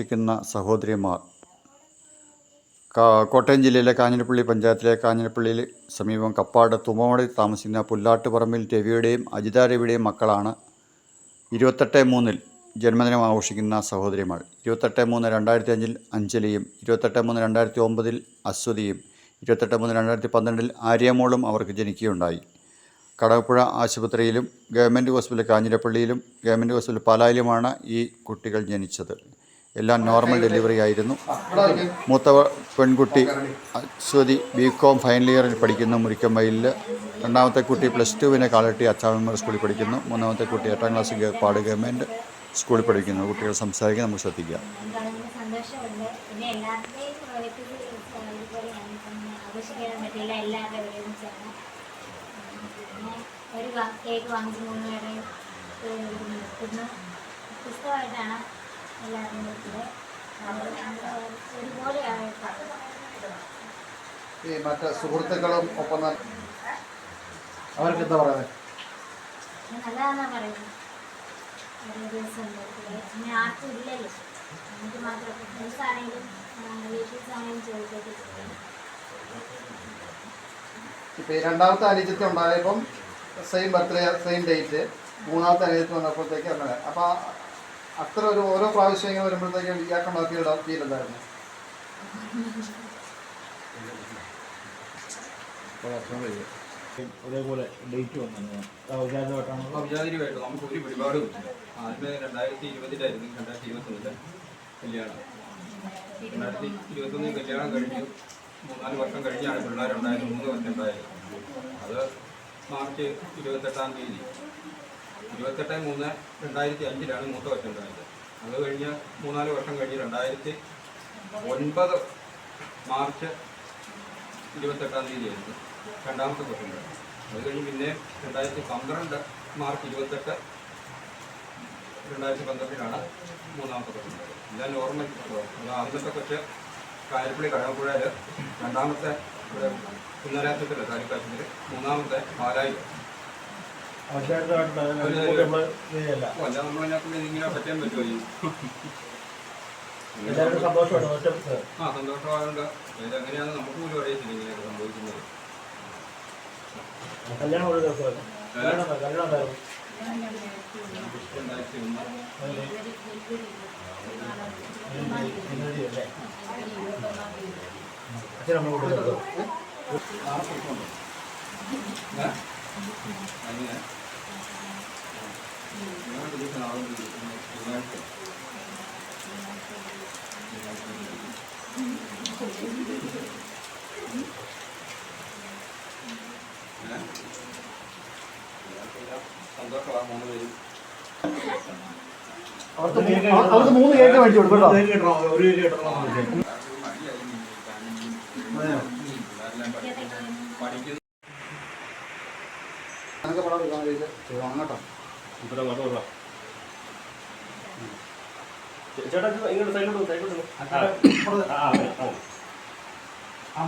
ിക്കുന്ന സഹോദരിമാർ കോട്ടയം ജില്ലയിലെ കാഞ്ഞിരപ്പള്ളി പഞ്ചായത്തിലെ കാഞ്ഞിരപ്പള്ളിയിൽ സമീപം കപ്പാട് തുമ്മമടി താമസിക്കുന്ന പുല്ലാട്ടുപറമ്പിൽ രവിയുടെയും അജിത രവിയുടെയും മക്കളാണ് 28/3 ജന്മദിനം ആഘോഷിക്കുന്ന സഹോദരിമാർ. 28/3/2005 അഞ്ജലിയും 28/3/2009 അശ്വതിയും 28/3/2012 ആര്യമോളും അവർക്ക് ജനിക്കുകയുണ്ടായി. കടകപ്പുഴ ആശുപത്രിയിലും ഗവൺമെൻറ് ഹോസ്പിറ്റൽ കാഞ്ഞിരപ്പള്ളിയിലും ഗവൺമെൻറ് ഹോസ്പിറ്റൽ പാലായിലുമാണ് ഈ കുട്ടികൾ ജനിച്ചത്. എല്ലാം നോർമൽ ഡെലിവറി ആയിരുന്നു. മൂത്ത പെൺകുട്ടി അശ്വതി BCom ഫൈനൽ ഇയറിൽ പഠിക്കുന്നു മുരിക്കമ്പയിലിൽ. രണ്ടാമത്തെ കുട്ടി +2 കാലട്ടി അച്ചാമ്മ സ്കൂളിൽ പഠിക്കുന്നു. മൂന്നാമത്തെ കുട്ടി 8ാം ക്ലാസ് പാട് ഗവൺമെൻറ് സ്കൂളിൽ പഠിക്കുന്നു. കുട്ടികൾ സംസാരിക്കാൻ നമുക്ക് ശ്രദ്ധിക്കാം. ഒരു കേക്ക് വാങ്ങിച്ച് 3 പേരെ പുസ്തകമായിട്ടാണ് എല്ലാവരും ഒരുപോലെ മറ്റേ സുഹൃത്തുക്കളും ഒപ്പം അവർക്ക് എന്താ പറയുന്നത്? നല്ലതാണെന്നാ പറയുന്നത്. ഓരോ ദിവസം പിന്നെ ആർക്കും ഇല്ലല്ലോ, നമുക്ക് മാത്രം ഫ്രണ്ട്സ് ആണെങ്കിലും റിലേറ്റീവ്സ് ആണെങ്കിലും ചോദിച്ചൊക്കെ ചെയ്യും. ഇപ്പം ഈ രണ്ടാമത്തെ അനുജത്തി ഉണ്ടായപ്പം സെയിം ബർത്ത്ഡേ സെയിം ഡേറ്റ്, മൂന്നാമത്തെ അനുജത്തി വന്നപ്പോഴത്തേക്ക് അങ്ങനെ. അപ്പം അത്ര ഓരോ പ്രാവശ്യം ഇങ്ങനെ വരുമ്പോഴത്തേക്കും ഇയാൾക്കുണ്ടാക്കിയ ഫീൽ എന്തായിരുന്നു? ഒരേപോലെ ഡേറ്റ് വന്നു ഔചാരികമായിട്ട് നമുക്ക് ഒരു പരിപാടി ആദ്യമേ 2020 2021 കല്യാണം. 2021 കല്യാണം കഴിഞ്ഞ് 3-4 വർഷം കഴിഞ്ഞാണ് പിള്ളേരുണ്ടായത്. 3 കൊച്ചുണ്ടായത്. അത് മാർച്ച് 28-ാം തീയതി 28/3/2005 മൂത്ത കൊച്ചുണ്ടായത്. അത് കഴിഞ്ഞ് 3-4 വർഷം കഴിഞ്ഞ് 2009 മാർച്ച് 28-ാം തീയതിയായിരുന്നു രണ്ടാമത്തെ കൊച്ചുണ്ടായത്. അത് കഴിഞ്ഞ് പിന്നെ 2012 മാർച്ച് 28 2012 മൂന്നാമത്തെ കൊച്ചുണ്ടായത്. എല്ലാം നോർമൽ. അത് ആദ്യത്തെ കൊച്ച് കാഞ്ഞിരപ്പള്ളി കടകപ്പുഴയിൽ, രണ്ടാമത്തെ ഇവിടെ കുന്നരാശുപത്രി താലൂക്കാശുപത്രി, മൂന്നാമത്തെ പാലായിൽ. നമ്മളതിനകത്ത് ഇങ്ങനെ പറ്റാൻ പറ്റുമോ? സന്തോഷമാകുന്നുണ്ട്. ഇതെങ്ങനെയാണ് നമുക്ക് പോലും അറിയത്തില്ല ഇങ്ങനെയൊക്കെ സംഭവിക്കുന്നത്. അവർക്ക് 3 കേക്ക് മേടിച്ചു കൊടുക്കട്ടോ. ചേട്ടാ ഇങ്ങോട്ട് സൈഡിലോട്ട് ആ